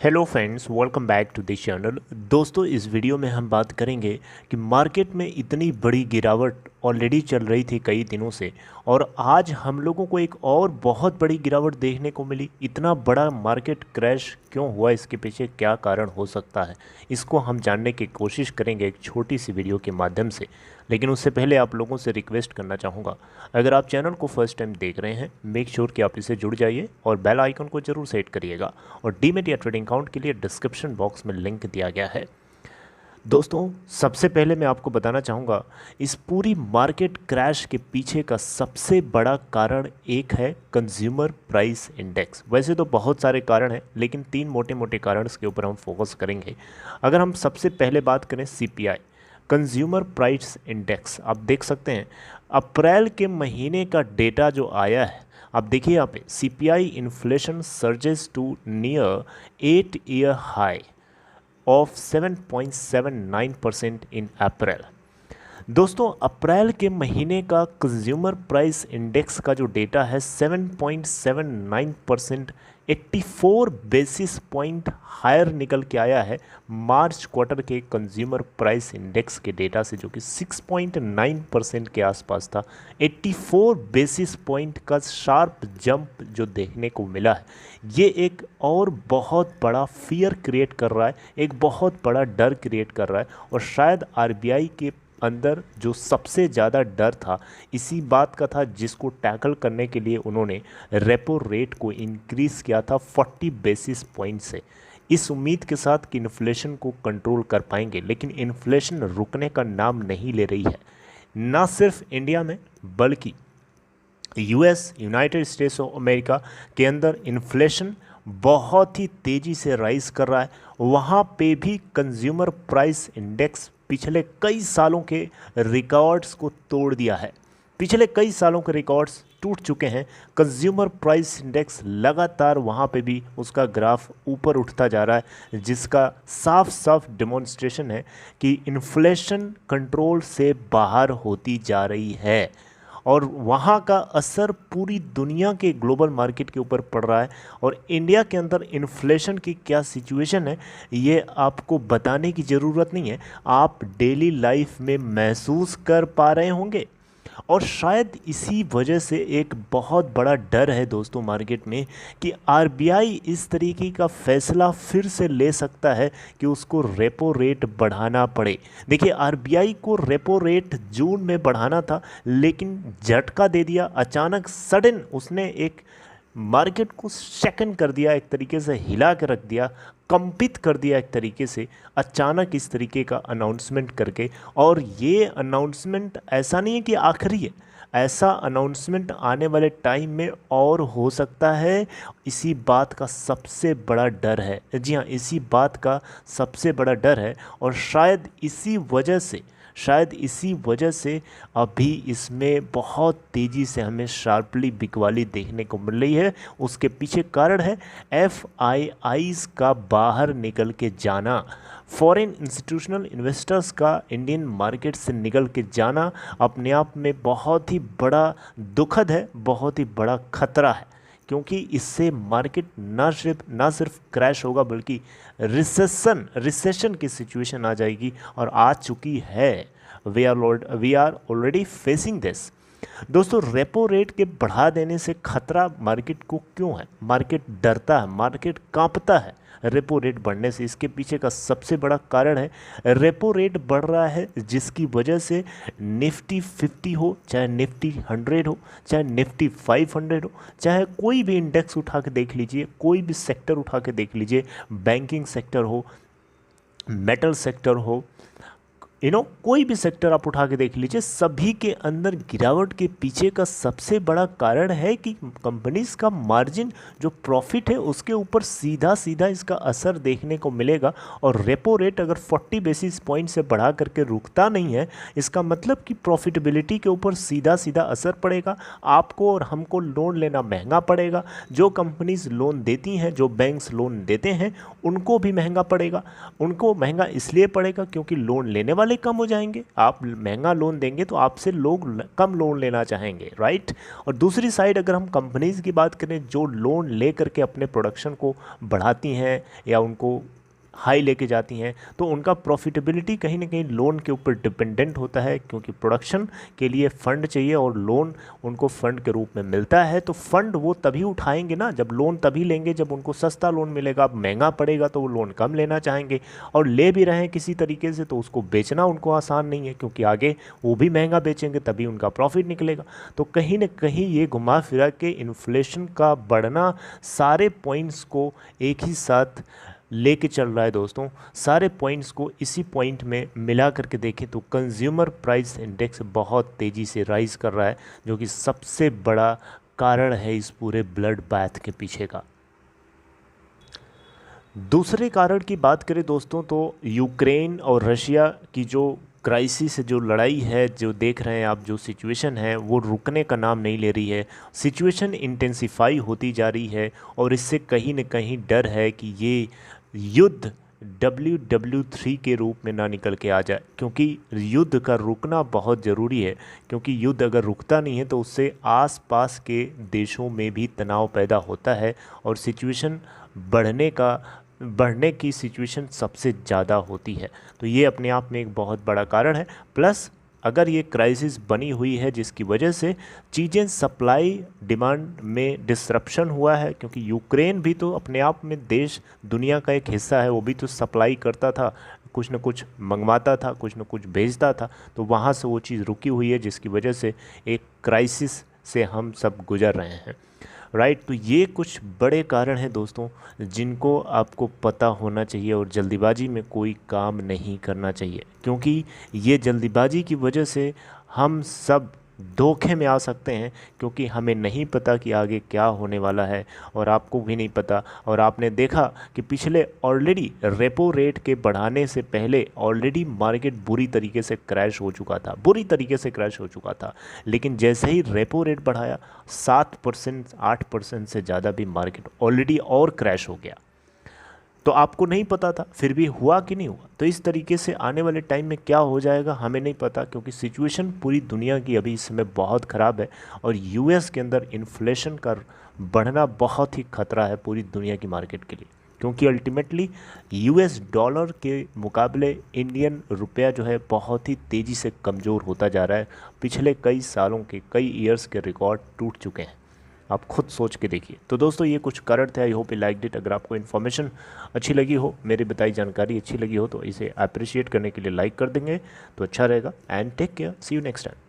Hello friends, welcome back to this channel. दोस्तों, इस video में हम बात करेंगे कि मार्केट में इतनी बड़ी गिरावट ऑलरेडी चल रही थी कई दिनों से, और आज हम लोगों को एक और बहुत बड़ी गिरावट देखने को मिली। इतना बड़ा मार्केट क्रैश क्यों हुआ, इसके पीछे क्या कारण हो सकता है, इसको हम जानने की कोशिश करेंगे एक छोटी सी वीडियो के माध्यम से। लेकिन उससे पहले आप लोगों से रिक्वेस्ट करना चाहूँगा, अगर आप चैनल को फर्स्ट टाइम देख रहे हैं, मेक श्योर कि आप इसे जुड़ जाइए और बेल आइकन को जरूर सेट करिएगा। और डीमैट या ट्रेडिंग अकाउंट के लिए डिस्क्रिप्शन बॉक्स में लिंक दिया गया है। दोस्तों, सबसे पहले मैं आपको बताना चाहूँगा, इस पूरी मार्केट क्रैश के पीछे का सबसे बड़ा कारण एक है कंज्यूमर प्राइस इंडेक्स। वैसे तो बहुत सारे कारण हैं, लेकिन तीन मोटे मोटे कारण के ऊपर हम फोकस करेंगे। अगर हम सबसे पहले बात करें सीपीआई, कंज्यूमर प्राइस इंडेक्स, आप देख सकते हैं अप्रैल के महीने का डेटा जो आया है, आप देखिए यहाँ पे CPI inflation surges to near 8 year high of 7.79% in April. दोस्तों, अप्रैल के महीने का कंज्यूमर प्राइस इंडेक्स का जो डेटा है 7.79%, 84 बेसिस पॉइंट हायर निकल के आया है मार्च क्वार्टर के कंज्यूमर प्राइस इंडेक्स के डेटा से, जो कि 6.9% के आसपास था। 84 बेसिस पॉइंट का शार्प जंप जो देखने को मिला है, ये एक और बहुत बड़ा फियर क्रिएट कर रहा है, एक बहुत बड़ा डर क्रिएट कर रहा है। और शायद आरबीआई के अंदर जो सबसे ज़्यादा डर था इसी बात का था, जिसको टैकल करने के लिए उन्होंने रेपो रेट को इंक्रीज़ किया था 40 बेसिस पॉइंट से, इस उम्मीद के साथ कि इन्फ्लेशन को कंट्रोल कर पाएंगे। लेकिन इन्फ्लेशन रुकने का नाम नहीं ले रही है, ना सिर्फ इंडिया में बल्कि US, United states of America के अंदर इन्फ्लेशन बहुत ही तेज़ी से राइज कर रहा है। वहाँ पे भी कंज्यूमर प्राइस इंडेक्स पिछले कई सालों के रिकॉर्ड्स को तोड़ दिया है। पिछले कई सालों के रिकॉर्ड्स टूट चुके हैं। कंज्यूमर प्राइस इंडेक्स लगातार वहाँ पे भी उसका ग्राफ ऊपर उठता जा रहा है, जिसका साफ साफ डेमोन्स्ट्रेशन है कि इन्फ्लेशन कंट्रोल से बाहर होती जा रही है। और वहाँ का असर पूरी दुनिया के ग्लोबल मार्केट के ऊपर पड़ रहा है। और इंडिया के अंदर इन्फ्लेशन की क्या सिचुएशन है, ये आपको बताने की ज़रूरत नहीं है, आप डेली लाइफ में महसूस कर पा रहे होंगे। और शायद इसी वजह से एक बहुत बड़ा डर है दोस्तों मार्केट में कि आरबीआई इस तरीके का फैसला फिर से ले सकता है कि उसको रेपो रेट बढ़ाना पड़े। देखिए, आरबीआई को रेपो रेट जून में बढ़ाना था, लेकिन झटका दे दिया अचानक, सडन उसने एक मार्केट को सेकंड कर दिया, एक तरीके से हिला के रख दिया, कंपित कर दिया एक तरीके से, अचानक इस तरीके का अनाउंसमेंट करके। और ये अनाउंसमेंट ऐसा नहीं है कि आखिरी है, ऐसा अनाउंसमेंट आने वाले टाइम में और हो सकता है। इसी बात का सबसे बड़ा डर है, जी हाँ, इसी बात का सबसे बड़ा डर है। और शायद इसी वजह से अभी इसमें बहुत तेज़ी से हमें शार्पली बिकवाली देखने को मिल रही है। उसके पीछे कारण है एफआईआईज़ का बाहर निकल के जाना, फॉरेन इंस्टीट्यूशनल इन्वेस्टर्स का इंडियन मार्केट से निकल के जाना अपने आप में बहुत ही बड़ा दुखद है, बहुत ही बड़ा खतरा है। क्योंकि इससे मार्केट ना सिर्फ क्रैश होगा, बल्कि रिसेशन की सिचुएशन आ जाएगी, और आ चुकी है। We are already facing this. दोस्तों, रेपो रेट के बढ़ा देने से खतरा मार्केट को क्यों है? मार्केट डरता है, मार्केट कांपता है रेपो रेट बढ़ने से। इसके पीछे का सबसे बड़ा कारण है रेपो रेट बढ़ रहा है, जिसकी वजह से निफ्टी 50 हो, चाहे निफ्टी 100 हो, चाहे निफ्टी 500 हो, चाहे कोई भी इंडेक्स उठा के देख लीजिए, कोई भी सेक्टर उठा के देख लीजिए, बैंकिंग सेक्टर हो, मेटल सेक्टर हो, कोई भी सेक्टर आप उठा के देख लीजिए, सभी के अंदर गिरावट के पीछे का सबसे बड़ा कारण है कि कंपनीज का मार्जिन, जो प्रॉफिट है, उसके ऊपर सीधा सीधा इसका असर देखने को मिलेगा। और रेपो रेट अगर 40 बेसिस पॉइंट से बढ़ा करके रुकता नहीं है, इसका मतलब कि प्रॉफिटेबिलिटी के ऊपर सीधा सीधा असर पड़ेगा। आपको और हमको लोन लेना महंगा पड़ेगा, जो कंपनीज लोन देती हैं, जो बैंक्स लोन देते हैं, उनको भी महंगा पड़ेगा। उनको महंगा इसलिए पड़ेगा क्योंकि लोन लेने वाले वाले कम हो जाएंगे, आप महंगा लोन देंगे तो आपसे लोग कम लोन लेना चाहेंगे, राइट। और दूसरी साइड अगर हम कंपनीज़ की बात करें जो लोन ले करके अपने प्रोडक्शन को बढ़ाती हैं या उनको हाई लेके जाती हैं, तो उनका प्रॉफिटेबिलिटी कहीं ना कहीं लोन के ऊपर डिपेंडेंट होता है, क्योंकि प्रोडक्शन के लिए फ़ंड चाहिए और लोन उनको फ़ंड के रूप में मिलता है। तो फ़ंड वो तभी उठाएंगे ना, जब लोन तभी लेंगे जब उनको सस्ता लोन मिलेगा। अब महंगा पड़ेगा तो वो लोन कम लेना चाहेंगे, और ले भी रहे हैं किसी तरीके से तो उसको बेचना उनको आसान नहीं है, क्योंकि आगे वो भी महंगा बेचेंगे तभी उनका प्रॉफिट निकलेगा। तो कहीं ना कहीं ये घुमा फिरा के इन्फ्लेशन का बढ़ना सारे पॉइंट्स को एक ही साथ लेके चल रहा है दोस्तों। सारे पॉइंट्स को इसी पॉइंट में मिला करके देखें तो कंज्यूमर प्राइस इंडेक्स बहुत तेज़ी से राइज कर रहा है, जो कि सबसे बड़ा कारण है इस पूरे ब्लड बाथ के पीछे का। दूसरे कारण की बात करें दोस्तों तो यूक्रेन और रशिया की जो क्राइसिस, जो लड़ाई है, जो देख रहे हैं आप, जो सिचुएशन है वो रुकने का नाम नहीं ले रही है। सिचुएशन इंटेंसिफाई होती जा रही है और इससे कहीं न कहीं डर है कि ये युद्ध WW3 के रूप में ना निकल के आ जाए, क्योंकि युद्ध का रुकना बहुत ज़रूरी है। क्योंकि युद्ध अगर रुकता नहीं है तो उससे आसपास के देशों में भी तनाव पैदा होता है और सिचुएशन बढ़ने की सिचुएशन सबसे ज़्यादा होती है। तो ये अपने आप में एक बहुत बड़ा कारण है। प्लस अगर ये क्राइसिस बनी हुई है जिसकी वजह से चीज़ें सप्लाई डिमांड में डिसरप्शन हुआ है, क्योंकि यूक्रेन भी तो अपने आप में देश दुनिया का एक हिस्सा है, वो भी तो सप्लाई करता था, कुछ न कुछ मंगवाता था, कुछ न कुछ भेजता था। तो वहाँ से वो चीज़ रुकी हुई है जिसकी वजह से एक क्राइसिस से हम सब गुजर रहे हैं, राइट। तो ये कुछ बड़े कारण हैं दोस्तों जिनको आपको पता होना चाहिए और जल्दीबाजी में कोई काम नहीं करना चाहिए, क्योंकि ये जल्दीबाजी की वजह से हम सब धोखे में आ सकते हैं, क्योंकि हमें नहीं पता कि आगे क्या होने वाला है और आपको भी नहीं पता। और आपने देखा कि पिछले ऑलरेडी रेपो रेट के बढ़ाने से पहले ऑलरेडी मार्केट बुरी तरीके से क्रैश हो चुका था, लेकिन जैसे ही रेपो रेट बढ़ाया 7% 8% से ज़्यादा भी मार्केट ऑलरेडी और क्रैश हो गया। तो आपको नहीं पता था, फिर भी हुआ कि नहीं हुआ। तो इस तरीके से आने वाले टाइम में क्या हो जाएगा हमें नहीं पता, क्योंकि सिचुएशन पूरी दुनिया की अभी इस समय बहुत ख़राब है और US के अंदर इन्फ्लेशन का बढ़ना बहुत ही खतरा है पूरी दुनिया की मार्केट के लिए, क्योंकि अल्टीमेटली US डॉलर के मुकाबले इंडियन रुपया जो है बहुत ही तेज़ी से कमज़ोर होता जा रहा है। पिछले कई सालों के, कई ईयर्स के रिकॉर्ड टूट चुके हैं, आप खुद सोच के देखिए। तो दोस्तों ये कुछ कारण थे। I hope you like it. अगर आपको इन्फॉर्मेशन अच्छी लगी हो, मेरी बताई जानकारी अच्छी लगी हो, तो इसे अप्रिशिएट करने के लिए लाइक कर देंगे तो अच्छा रहेगा। And take care, see you next time.